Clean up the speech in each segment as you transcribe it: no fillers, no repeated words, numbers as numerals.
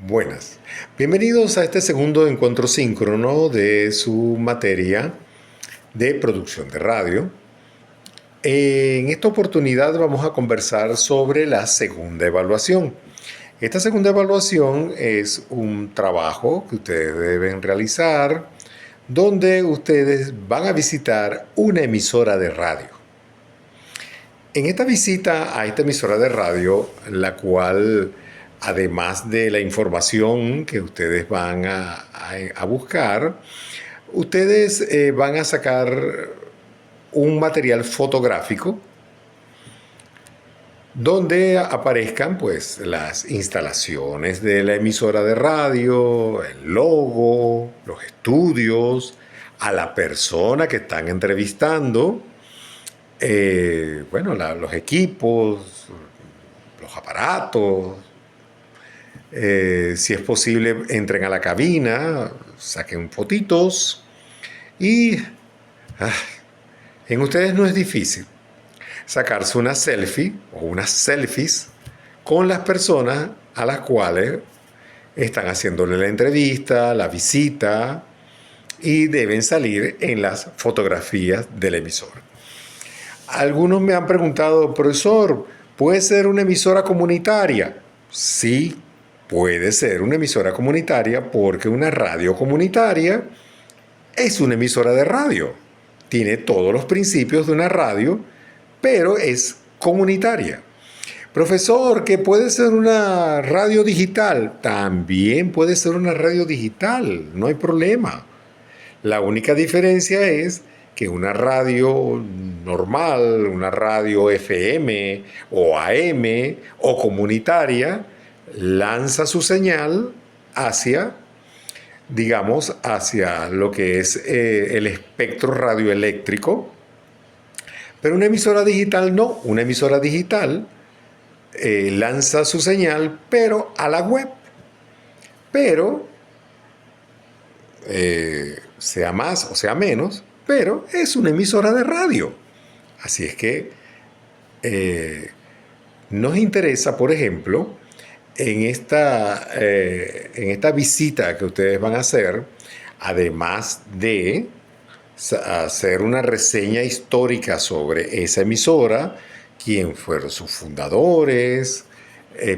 Buenas. Bienvenidos a este segundo encuentro síncrono de su materia de producción de radio. En esta oportunidad vamos a conversar sobre la segunda evaluación. Esta segunda evaluación es un trabajo que ustedes deben realizar donde ustedes van a visitar una emisora de radio. En esta visita a esta emisora de radio, la cual, además de la información que ustedes van a buscar, ustedes van a sacar un material fotográfico donde aparezcan pues las instalaciones de la emisora de radio, el logo, los estudios, a la persona que están entrevistando, los equipos, los aparatos. Si es posible, entren a la cabina, saquen fotitos y ah, en ustedes no es difícil sacarse una selfie o unas selfies con las personas a las cuales están haciéndole la entrevista, la visita y deben salir en las fotografías del emisor. Algunos me han preguntado, profesor, ¿puede ser una emisora comunitaria? Sí, puede ser una emisora comunitaria porque una radio comunitaria es una emisora de radio. Tiene todos los principios de una radio, pero es comunitaria. Profesor, ¿que puede ser una radio digital? También puede ser una radio digital, no hay problema. La única diferencia es que una radio normal, una radio FM o AM o comunitaria, lanza su señal hacia, digamos, hacia lo que es el espectro radioeléctrico. Pero una emisora digital no. Una emisora digital lanza su señal, pero a la web. Pero sea más o sea menos, pero es una emisora de radio. Así es que nos interesa, por ejemplo, en esta visita que ustedes van a hacer, además de hacer una reseña histórica sobre esa emisora, quién fueron sus fundadores,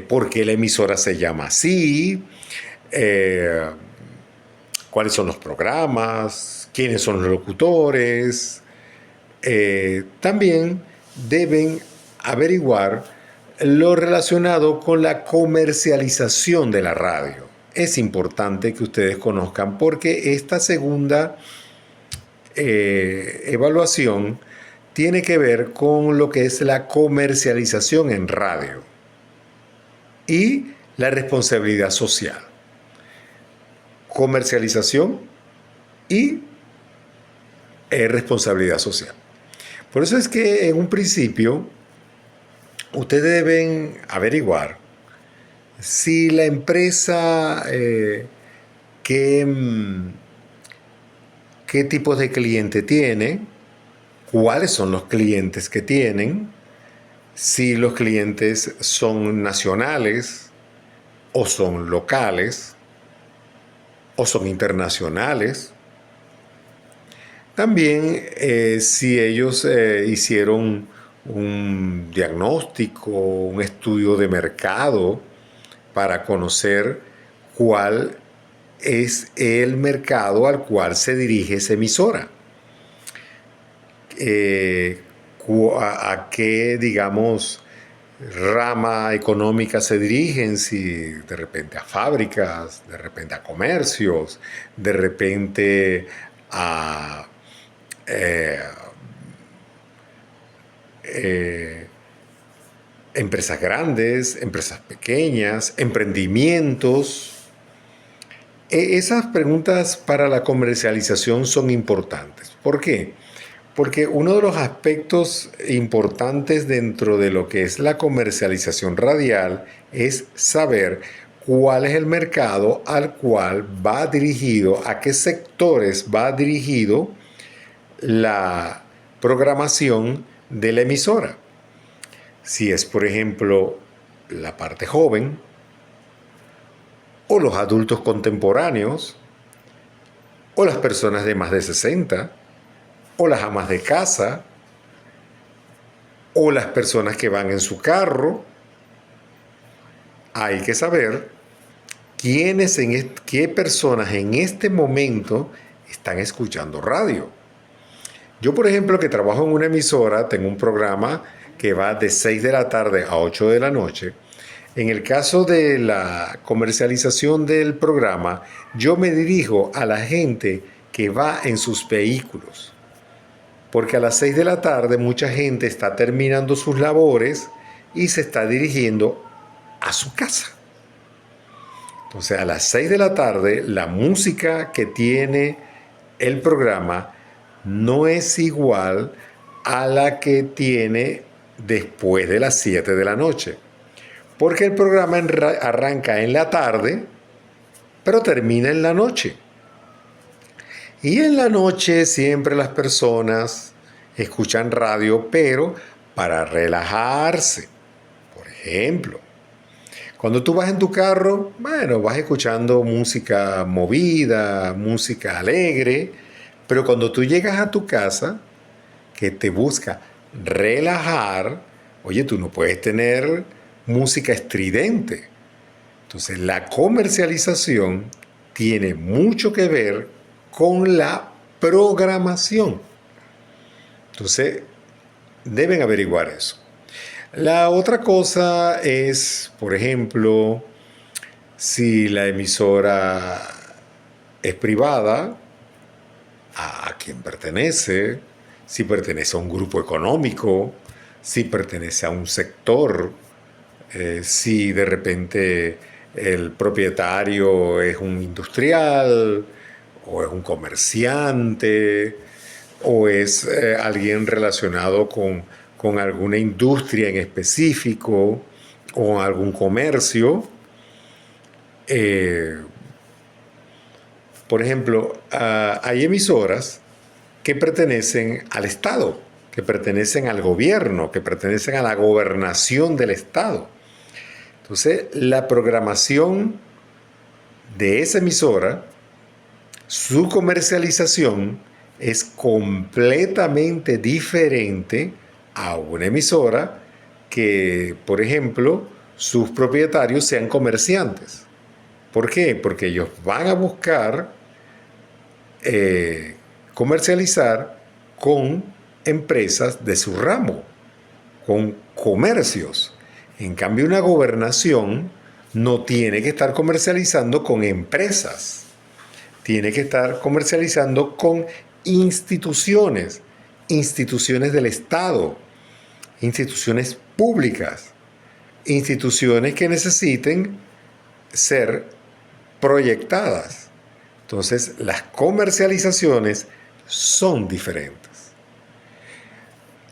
por qué la emisora se llama así, cuáles son los programas, quiénes son los locutores. También deben averiguar lo relacionado con la comercialización de la radio. Es importante que ustedes conozcan porque esta segunda evaluación tiene que ver con lo que es la comercialización en radio y la responsabilidad social. Comercialización y responsabilidad social. Por eso es que en un principio ustedes deben averiguar si la empresa qué tipos de cliente tiene, cuáles son los clientes que tienen, si los clientes son nacionales o son locales o son internacionales. También si ellos hicieron un diagnóstico, un estudio de mercado para conocer cuál es el mercado al cual se dirige esa emisora. A qué, digamos, rama económica se dirigen, si de repente a fábricas, de repente a comercios, de repente a empresas grandes, empresas pequeñas, emprendimientos. Esas preguntas para la comercialización son importantes. ¿Por qué? Porque uno de los aspectos importantes dentro de lo que es la comercialización radial es saber cuál es el mercado al cual va dirigido, a qué sectores va dirigido la programación de la emisora. Si es, por ejemplo, la parte joven, o los adultos contemporáneos, o las personas de más de 60, o las amas de casa, o las personas que van en su carro. Hay que saber qué personas en este momento están escuchando radio. Yo, por ejemplo, que trabajo en una emisora, tengo un programa que va de 6 de la tarde a 8 de la noche. En el caso de la comercialización del programa, yo me dirijo a la gente que va en sus vehículos. Porque a las 6 de la tarde mucha gente está terminando sus labores y se está dirigiendo a su casa. Entonces, a las 6 de la tarde, la música que tiene el programa no es igual a la que tiene después de las 7 de la noche. Porque el programa arranca en la tarde, pero termina en la noche. Y en la noche siempre las personas escuchan radio, pero para relajarse. Por ejemplo, cuando tú vas en tu carro, bueno, vas escuchando música movida, música alegre, pero cuando tú llegas a tu casa, que te busca relajar, oye, tú no puedes tener música estridente. Entonces, la comercialización tiene mucho que ver con la programación. Entonces, deben averiguar eso. La otra cosa es, por ejemplo, si la emisora es privada, a quién pertenece, si pertenece a un grupo económico, si pertenece a un sector, si de repente el propietario es un industrial o es un comerciante o es alguien relacionado con alguna industria en específico o algún comercio. Por ejemplo, hay emisoras que pertenecen al Estado, que pertenecen al gobierno, que pertenecen a la gobernación del Estado. Entonces, la programación de esa emisora, su comercialización es completamente diferente a una emisora que, por ejemplo, sus propietarios sean comerciantes. ¿Por qué? Porque ellos van a buscar comercializar con empresas de su ramo, con comercios. En cambio, una gobernación no tiene que estar comercializando con empresas, tiene que estar comercializando con instituciones, instituciones del Estado, instituciones públicas, instituciones que necesiten ser proyectadas. Entonces, las comercializaciones son diferentes.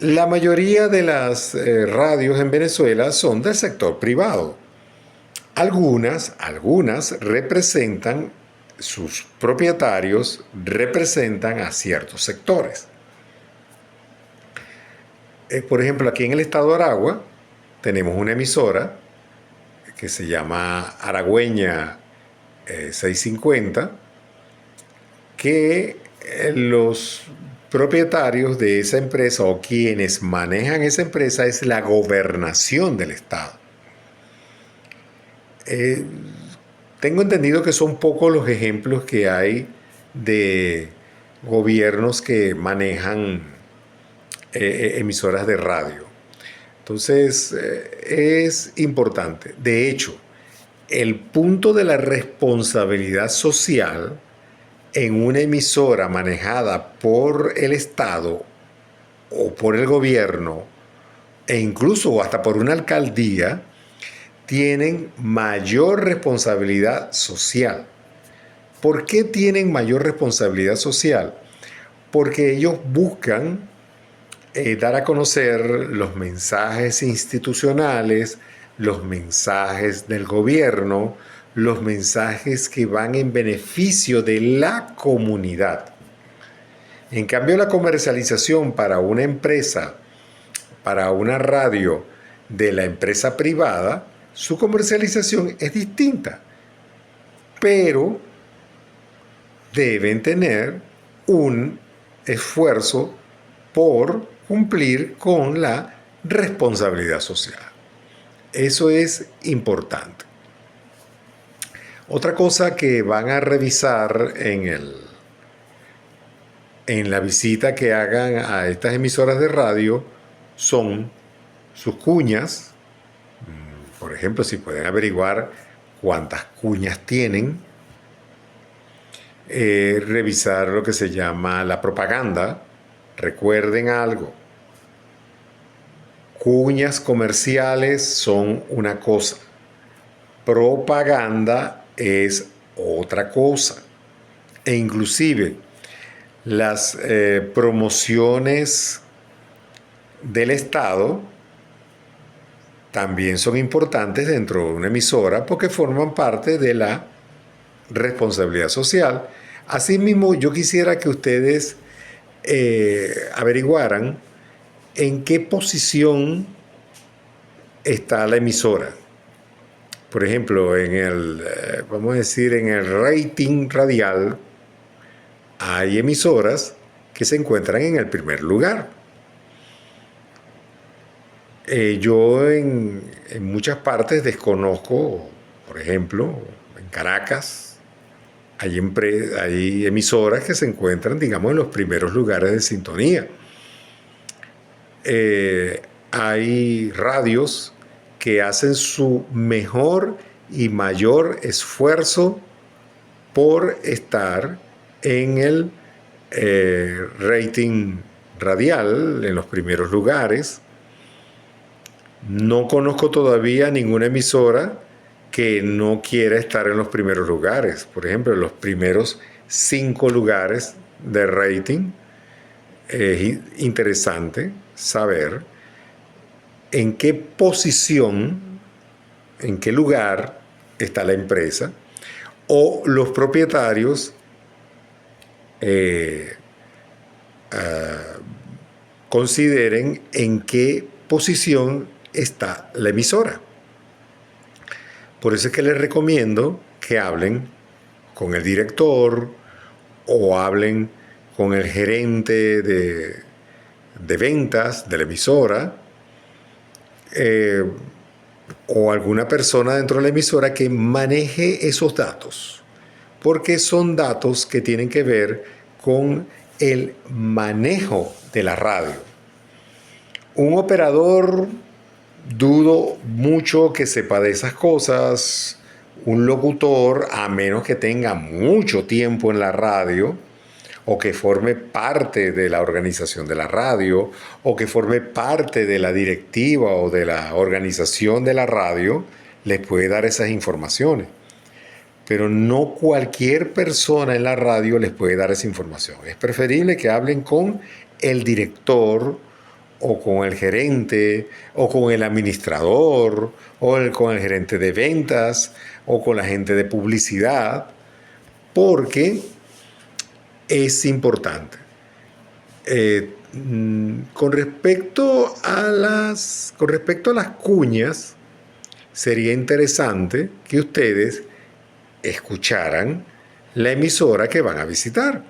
La mayoría de las radios en Venezuela son del sector privado. Algunas representan, sus propietarios representan a ciertos sectores. Por ejemplo, aquí en el estado de Aragua tenemos una emisora que se llama Aragüeña 650, que los propietarios de esa empresa o quienes manejan esa empresa es la gobernación del estado. Tengo entendido que son pocos los ejemplos que hay de gobiernos que manejan emisoras de radio. Entonces, es importante. De hecho, el punto de la responsabilidad social en una emisora manejada por el Estado o por el gobierno e incluso hasta por una alcaldía tienen mayor responsabilidad social. ¿Por qué tienen mayor responsabilidad social? Porque ellos buscan dar a conocer los mensajes institucionales, los mensajes del gobierno, los mensajes que van en beneficio de la comunidad. En cambio, la comercialización para una empresa, para una radio de la empresa privada, su comercialización es distinta. pero deben tener un esfuerzo por cumplir con la responsabilidad social. Eso es importante. Otra cosa que van a revisar en la visita que hagan a estas emisoras de radio son sus cuñas. Por ejemplo, si pueden averiguar cuántas cuñas tienen. Revisar lo que se llama la propaganda. Recuerden algo. Cuñas comerciales son una cosa. Propaganda es otra cosa. E inclusive las promociones del Estado también son importantes dentro de una emisora porque forman parte de la responsabilidad social. Asimismo, yo quisiera que ustedes averiguaran en qué posición está la emisora. Por ejemplo, vamos a decir, en el rating radial hay emisoras que se encuentran en el primer lugar. Yo en muchas partes desconozco, por ejemplo, en Caracas, hay emisoras que se encuentran, digamos, en los primeros lugares de sintonía. Hay radios que hacen su mejor y mayor esfuerzo por estar en el rating radial, en los primeros lugares. No conozco todavía ninguna emisora que no quiera estar en los primeros lugares. Por ejemplo, en los primeros 5 lugares de rating. Es interesante saber en qué posición, en qué lugar está la empresa o los propietarios consideren en qué posición está la emisora. Por eso es que les recomiendo que hablen con el director o hablen con el gerente de ventas de la emisora o alguna persona dentro de la emisora que maneje esos datos, porque son datos que tienen que ver con el manejo de la radio. Un operador, dudo mucho que sepa de esas cosas. Un locutor, a menos que tenga mucho tiempo en la radio, o que forme parte de la organización de la radio, o que forme parte de la directiva o de la organización de la radio, les puede dar esas informaciones. Pero no cualquier persona en la radio les puede dar esa información. Es preferible que hablen con el director, o con el gerente, o con el administrador, con el gerente de ventas, o con la gente de publicidad, porque es importante. Con respecto a las cuñas, sería interesante que ustedes escucharan la emisora que van a visitar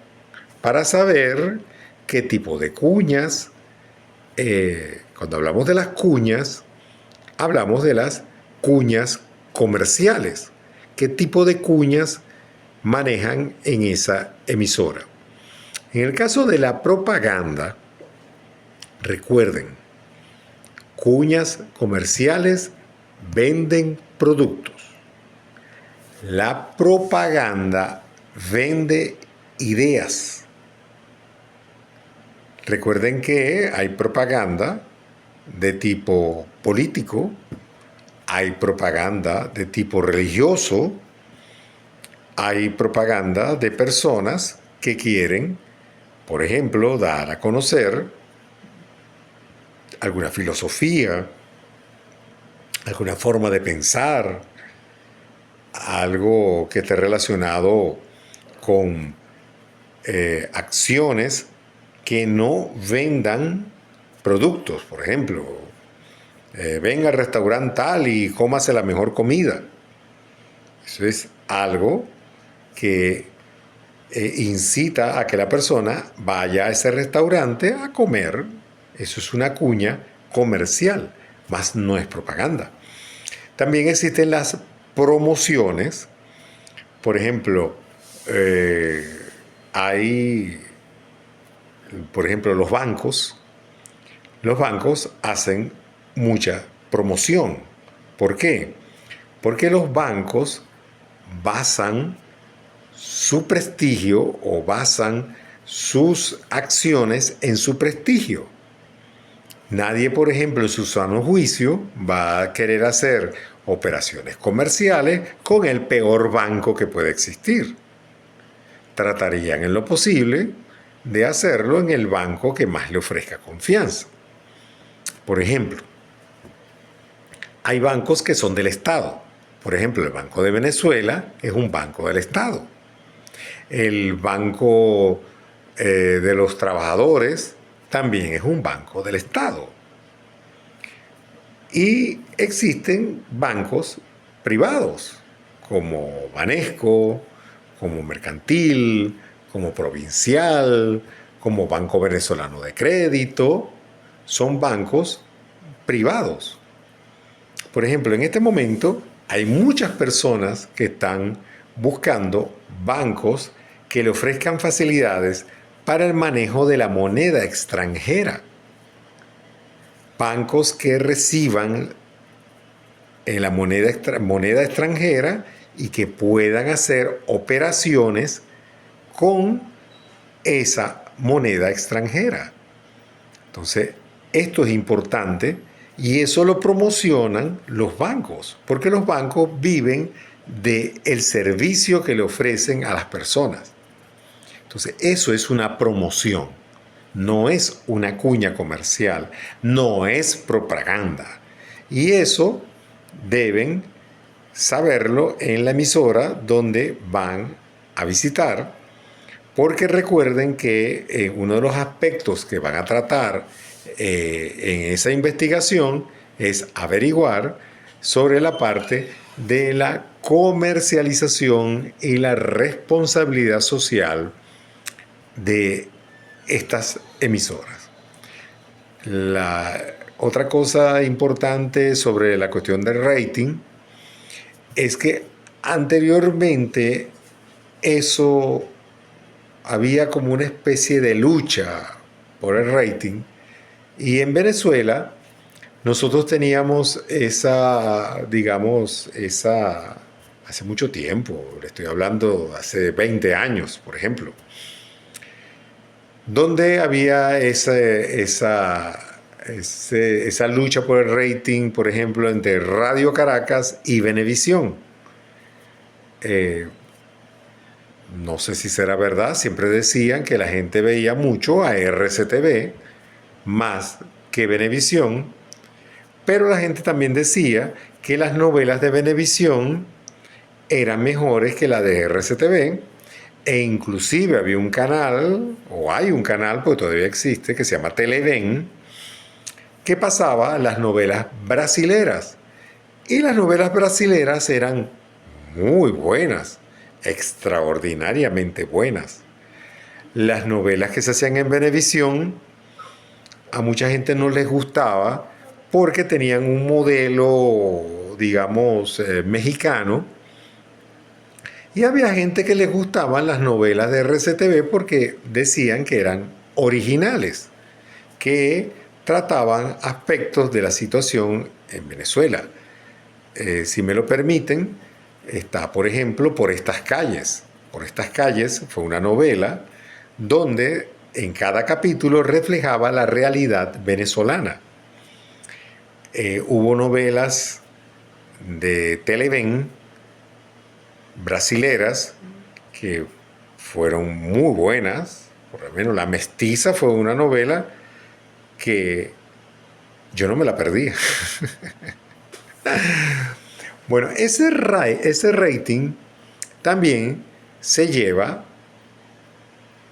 para saber qué tipo de cuñas. Cuando hablamos de las cuñas, hablamos de las cuñas comerciales. ¿Qué tipo de cuñas manejan en esa emisora? En el caso de la propaganda, recuerden, cuñas comerciales venden productos. La propaganda vende ideas. Recuerden que hay propaganda de tipo político, hay propaganda de tipo religioso, hay propaganda de personas que quieren, por ejemplo, dar a conocer alguna filosofía, alguna forma de pensar, algo que esté relacionado con acciones que no vendan productos. Por ejemplo, venga al restaurante tal y cómase la mejor comida. Eso es algo que incita a que la persona vaya a ese restaurante a comer. Eso es una cuña comercial, más no es propaganda. También existen las promociones. Por ejemplo, hay, por ejemplo, los bancos. Los bancos hacen mucha promoción. ¿Por qué? Porque los bancos basan su prestigio o basan sus acciones en su prestigio. Nadie, por ejemplo, en su sano juicio va a querer hacer operaciones comerciales con el peor banco que puede existir. Tratarían en lo posible de hacerlo en el banco que más le ofrezca confianza. Por ejemplo, hay bancos que son del Estado. Por ejemplo, el Banco de Venezuela es un banco del Estado. El Banco de los Trabajadores también es un banco del Estado. Y existen bancos privados, como Banesco, como Mercantil, como Provincial, como Banco Venezolano de Crédito. Son bancos privados. Por ejemplo, en este momento hay muchas personas que están buscando bancos que le ofrezcan facilidades para el manejo de la moneda extranjera. Bancos que reciban la moneda extranjera y que puedan hacer operaciones con esa moneda extranjera. Entonces, esto es importante y eso lo promocionan los bancos, porque los bancos viven del servicio que le ofrecen a las personas. Entonces, eso es una promoción, no es una cuña comercial, no es propaganda. Y eso deben saberlo en la emisora donde van a visitar, porque recuerden que uno de los aspectos que van a tratar en esa investigación es averiguar sobre la parte de la comercialización y la responsabilidad social de estas emisoras. La otra cosa importante sobre la cuestión del rating es que anteriormente eso había como una especie de lucha por el rating, y en Venezuela nosotros teníamos hace mucho tiempo, le estoy hablando hace 20 años, por ejemplo, donde había esa lucha por el rating, por ejemplo, entre Radio Caracas y Venevisión. No sé si será verdad, siempre decían que la gente veía mucho a RCTV más que Venevisión, pero la gente también decía que las novelas de Venevisión eran mejores que las de RCTV, e inclusive había un canal, o hay un canal, porque todavía existe, que se llama Televen, que pasaba las novelas brasileras. Y las novelas brasileras eran muy buenas, extraordinariamente buenas. Las novelas que se hacían en Venevisión a mucha gente no les gustaba porque tenían un modelo, digamos, mexicano, y había gente que les gustaban las novelas de RCTV porque decían que eran originales, que trataban aspectos de la situación en Venezuela. Si me lo permiten, está, por ejemplo, Por estas calles. Por estas calles fue una novela donde en cada capítulo reflejaba la realidad venezolana. Hubo novelas de Televen brasileras que fueron muy buenas. Por lo menos La Mestiza fue una novela que yo no me la perdí. Bueno, ese rating también se lleva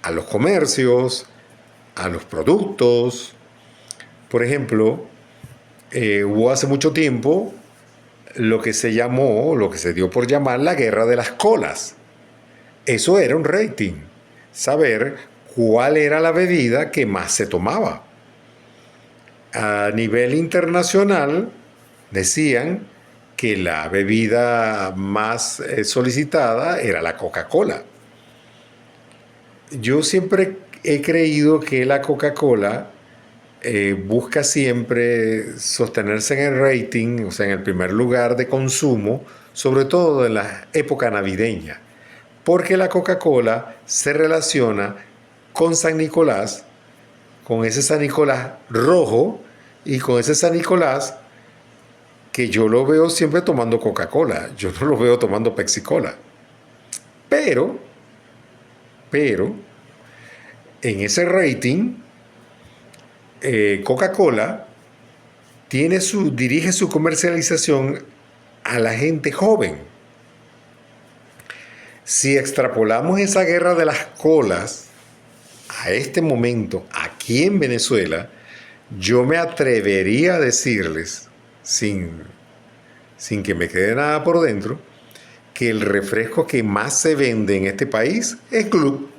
a los comercios, a los productos. Por ejemplo, hubo hace mucho tiempo lo que se dio por llamar la guerra de las colas. Eso era un rating, saber cuál era la bebida que más se tomaba. A nivel internacional decían que la bebida más solicitada era la Coca-Cola. Yo siempre he creído que la Coca-Cola busca siempre sostenerse en el rating, o sea, en el primer lugar de consumo, sobre todo en la época navideña, porque la Coca-Cola se relaciona con San Nicolás, con ese San Nicolás rojo y con ese San Nicolás que yo lo veo siempre tomando Coca-Cola, yo no lo veo tomando Pepsi-Cola. Pero, pero, en ese rating, Coca-Cola dirige su comercialización a la gente joven. Si extrapolamos esa guerra de las colas a este momento aquí en Venezuela, yo me atrevería a decirles, sin que me quede nada por dentro, que el refresco que más se vende en este país es Club.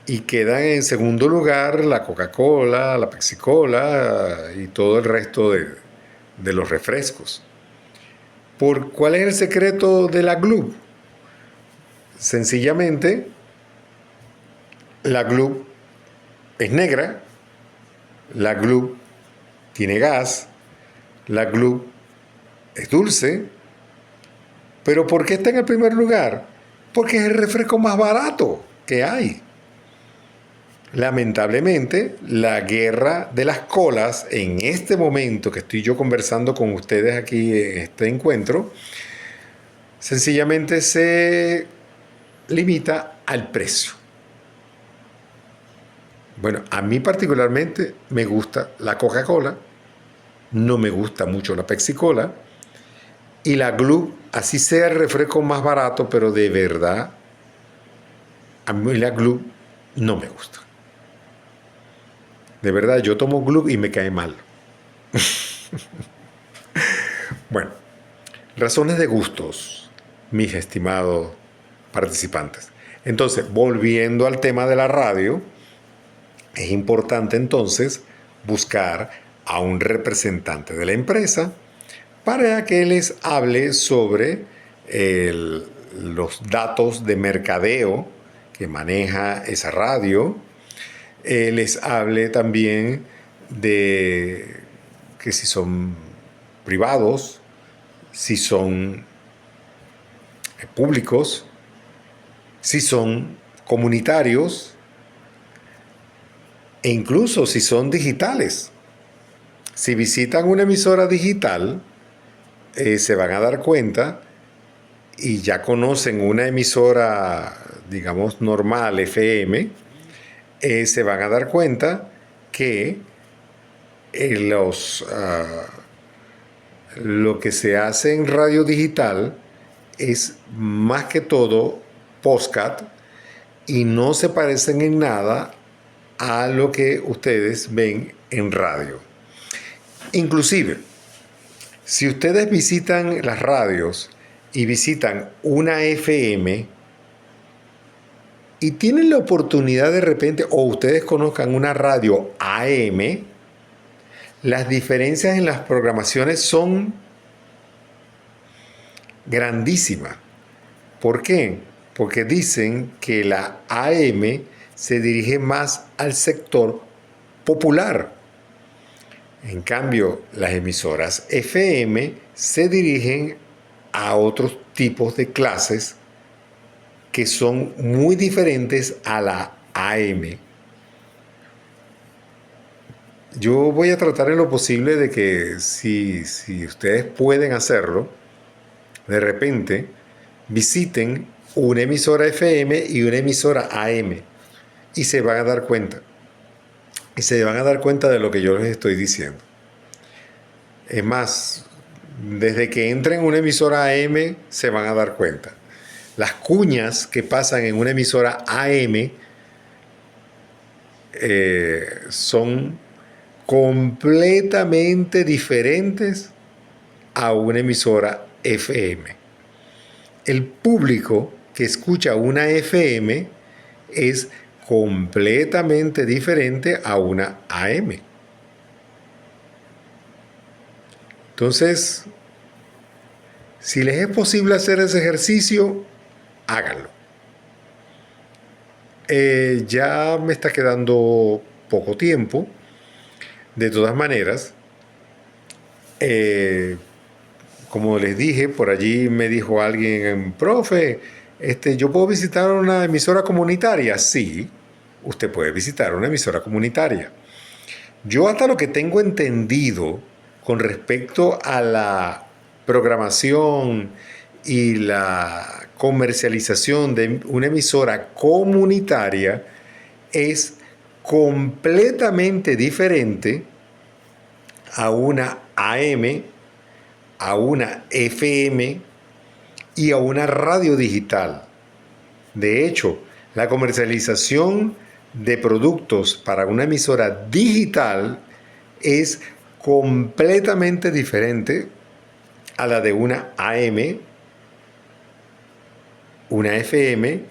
Y quedan en segundo lugar la Coca-Cola, la Pepsi-Cola y todo el resto de los refrescos. ¿Cuál es el secreto de la Glub? Sencillamente, la Glub es negra, la Glub tiene gas, la Glub es dulce. ¿Pero por qué está en el primer lugar? Porque es el refresco más barato que hay. Lamentablemente, la guerra de las colas, en este momento que estoy yo conversando con ustedes aquí en este encuentro, sencillamente se limita al precio. Bueno, a mí particularmente me gusta la Coca-Cola, no me gusta mucho la Pepsi-Cola, y la Glub, así sea el refresco más barato, pero de verdad, a mí la Glub no me gusta. De verdad, yo tomo Glub y me cae mal. Bueno, razones de gustos, mis estimados participantes. Entonces, volviendo al tema de la radio, es importante entonces buscar a un representante de la empresa para que les hable sobre los datos de mercadeo que maneja esa radio. Les hable también de que si son privados, si son públicos, si son comunitarios e incluso si son digitales. Si visitan una emisora digital, se van a dar cuenta y ya conocen una emisora, digamos, normal, FM, se van a dar cuenta que lo que se hace en radio digital es más que todo podcast y no se parecen en nada a lo que ustedes ven en radio. Inclusive, si ustedes visitan las radios y visitan una FM y tienen la oportunidad de repente, o ustedes conozcan una radio AM, las diferencias en las programaciones son grandísimas. ¿Por qué? Porque dicen que la AM se dirige más al sector popular. En cambio, las emisoras FM se dirigen a otros tipos de clases que son muy diferentes a la AM. Yo voy a tratar en lo posible de que si ustedes pueden hacerlo, de repente visiten una emisora FM y una emisora AM y se van a dar cuenta. Y se van a dar cuenta de lo que yo les estoy diciendo. Es más, desde que entren en una emisora AM se van a dar cuenta. Las cuñas que pasan en una emisora AM son completamente diferentes a una emisora FM. el público que escucha una FM es completamente diferente a una AM. Entonces, si les es posible hacer ese ejercicio, háganlo. Ya me está quedando poco tiempo. De todas maneras, como les dije, por allí me dijo alguien, profe, ¿yo puedo visitar una emisora comunitaria? Sí, usted puede visitar una emisora comunitaria. Yo hasta lo que tengo entendido con respecto a la programación y la comercialización de una emisora comunitaria es completamente diferente a una AM, a una FM y a una radio digital. De hecho, la comercialización de productos para una emisora digital es completamente diferente a la de una AM, una FM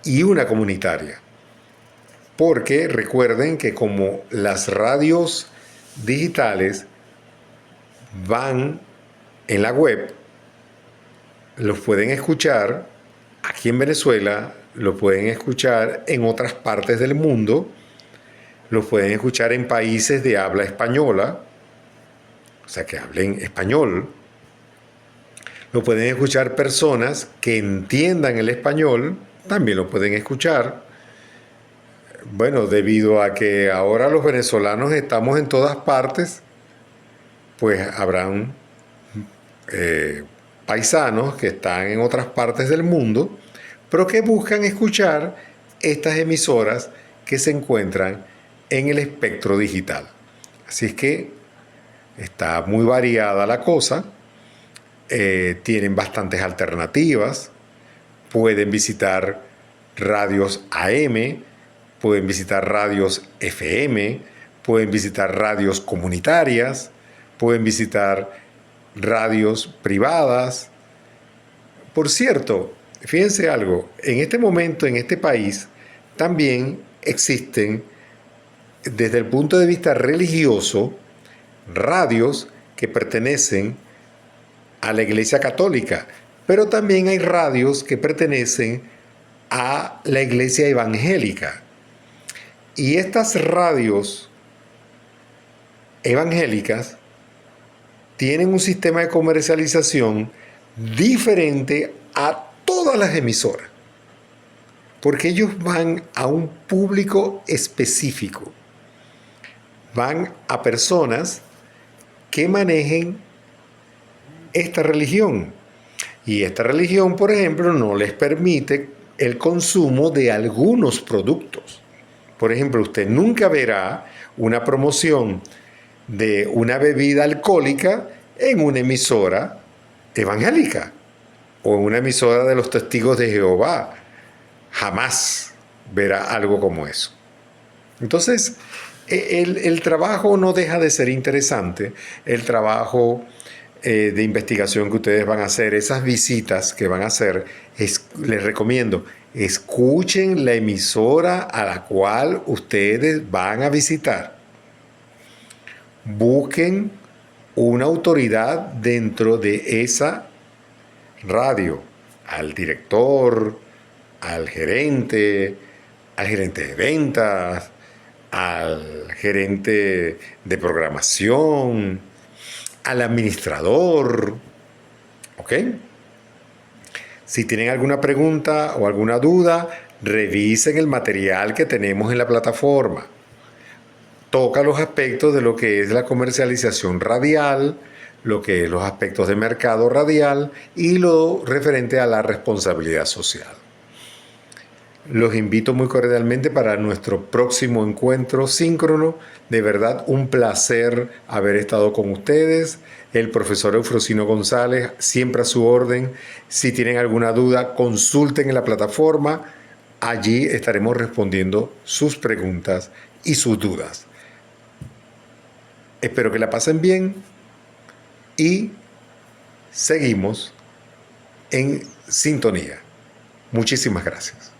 y una comunitaria. Porque recuerden que como las radios digitales van en la web, los pueden escuchar aquí en Venezuela, los pueden escuchar en otras partes del mundo, los pueden escuchar en países de habla española, o sea, que hablen español. Lo pueden escuchar personas que entiendan el español, también lo pueden escuchar. Bueno, debido a que ahora los venezolanos estamos en todas partes, pues habrán paisanos que están en otras partes del mundo, pero que buscan escuchar estas emisoras que se encuentran en el espectro digital. Así es que está muy variada la cosa, tienen bastantes alternativas, pueden visitar radios AM, pueden visitar radios FM, pueden visitar radios comunitarias, pueden visitar radios privadas. Por cierto, fíjense algo, en este momento, en este país, también existen, desde el punto de vista religioso, radios que pertenecen a la Iglesia Católica, pero también hay radios que pertenecen a la Iglesia Evangélica. Y estas radios evangélicas tienen un sistema de comercialización diferente a todas las emisoras, porque ellos van a un público específico, van a personas que manejen esta religión. Y esta religión, por ejemplo, no les permite el consumo de algunos productos. Por ejemplo, usted nunca verá una promoción de una bebida alcohólica en una emisora evangélica o en una emisora de los Testigos de Jehová. Jamás verá algo como eso. Entonces, el trabajo no deja de ser interesante. El trabajo de investigación que ustedes van a hacer, esas visitas que van a hacer, les recomiendo, escuchen la emisora a la cual ustedes van a visitar. Busquen una autoridad dentro de esa radio, al director, al gerente de ventas, al gerente de programación, al administrador. ¿Ok? Si tienen alguna pregunta o alguna duda, revisen el material que tenemos en la plataforma. Toca los aspectos de lo que es la comercialización radial, lo que es los aspectos de mercado radial y lo referente a la responsabilidad social. Los invito muy cordialmente para nuestro próximo encuentro síncrono. De verdad, un placer haber estado con ustedes. El profesor Eufrosino González, siempre a su orden. Si tienen alguna duda, consulten en la plataforma. Allí estaremos respondiendo sus preguntas y sus dudas. Espero que la pasen bien y seguimos en sintonía. Muchísimas gracias.